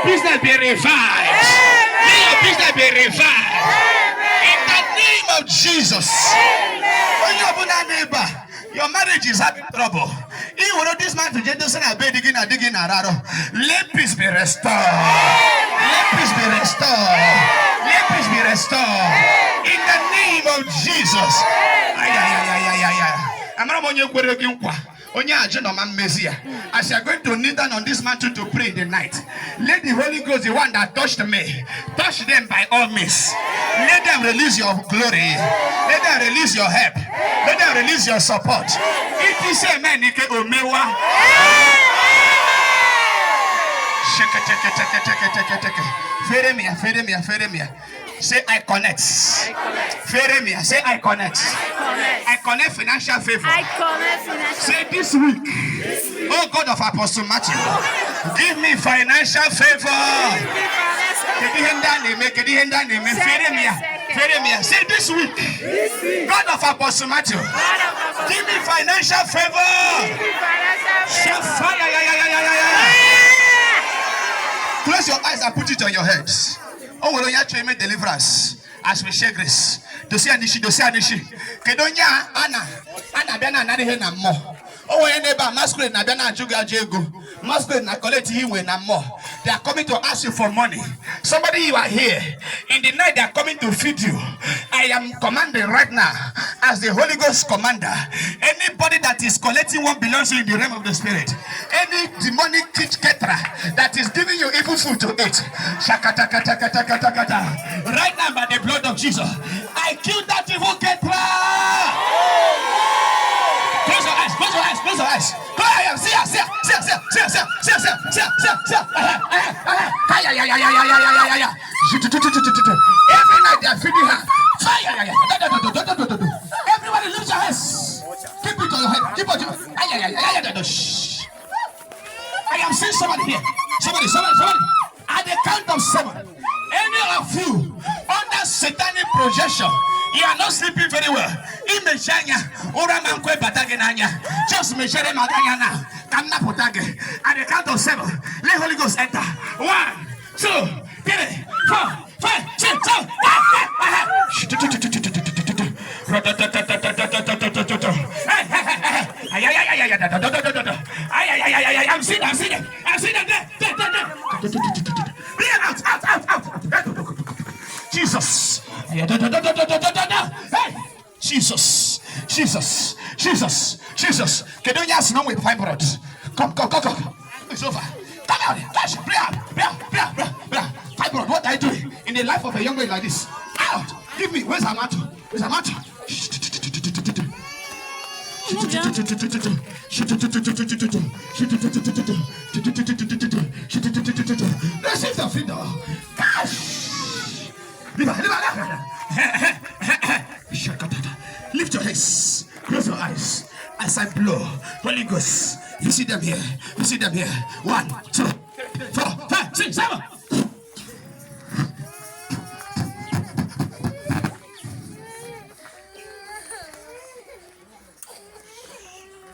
business be revived. May your business be revived. In the name of Jesus. When you open that neighbor, your marriage is having trouble. Even though this man to Jedusan are digging let peace be restored. Let peace be restored. Let peace be restored. In the name of Jesus. As you are going to kneel down on this mountain to pray in the night, let the Holy Ghost, the one that touched me, touch them by all means. Let them release your glory. Let them release your help. Let them release your support. It is a man. Say I connect. Say I connect. I connect financial favor. Say this week, oh God of Apostle Matthew, give me financial favor. Say this week, God of Apostle Matthew, give me financial favor. Close your eyes and put it on your heads. Oh, we don't have deliverance as we share grace. To see Anishi. Kedonya Anna Bena Nadihe more. Oh, neighbor, masquerade na Bena Juga Jego. Masquerade na collect him when more. They are coming to ask you for money. Somebody, you are here. In the night, they are coming to feed you. I am commanding right now as the Holy Ghost commander. Anybody that is collecting what belongs to you in the realm of the spirit, any demonic ketra that is giving you evil food to eat, right now by the blood of Jesus, I kill that evil ketra. Close your eyes. Close your eyes. See. Every night they are feeding her. Everybody lift your hands. Keep it on your head. Keep it on your I am seeing somebody here. Somebody. At the count of 7, any of you under satanic projection, you are not sleeping very well. Just measure them now. At the count of 7, let Holy Ghost enter. 1, 2, 3, 4, 5, 6, 7. I'm seeing them. Out. Jesus. Hey, Jesus. Can you just know with fibroid? Come. It's over. Come out. Fibroid, what are you doing in the life of a young man like this? Out. Give me. Where's Amato? Receive the freedom. Lift your hands. Close your eyes. As I blow, Holy Ghost, you see them here. 1, 2, 3, 4, 5, 6, 7.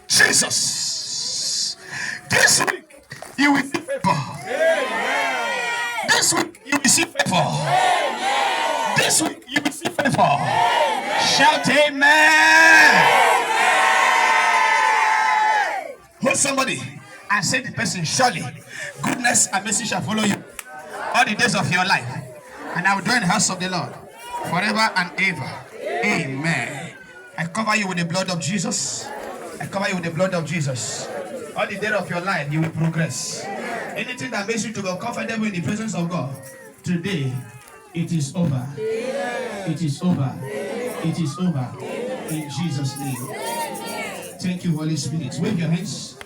Jesus, this week you will see favor. This week you will see favor. This week you will see favor. Shout amen. Hold somebody and say the person, surely goodness and mercy shall follow you all the days of your life, and I will dwell in the house of the Lord forever and ever. Amen. I cover you with the blood of Jesus. All the days of your life, you will progress. Anything that makes you to be comfortable in the presence of God, today, it is over. It is over. In Jesus' name. Thank you, Holy Spirit. Wave your hands.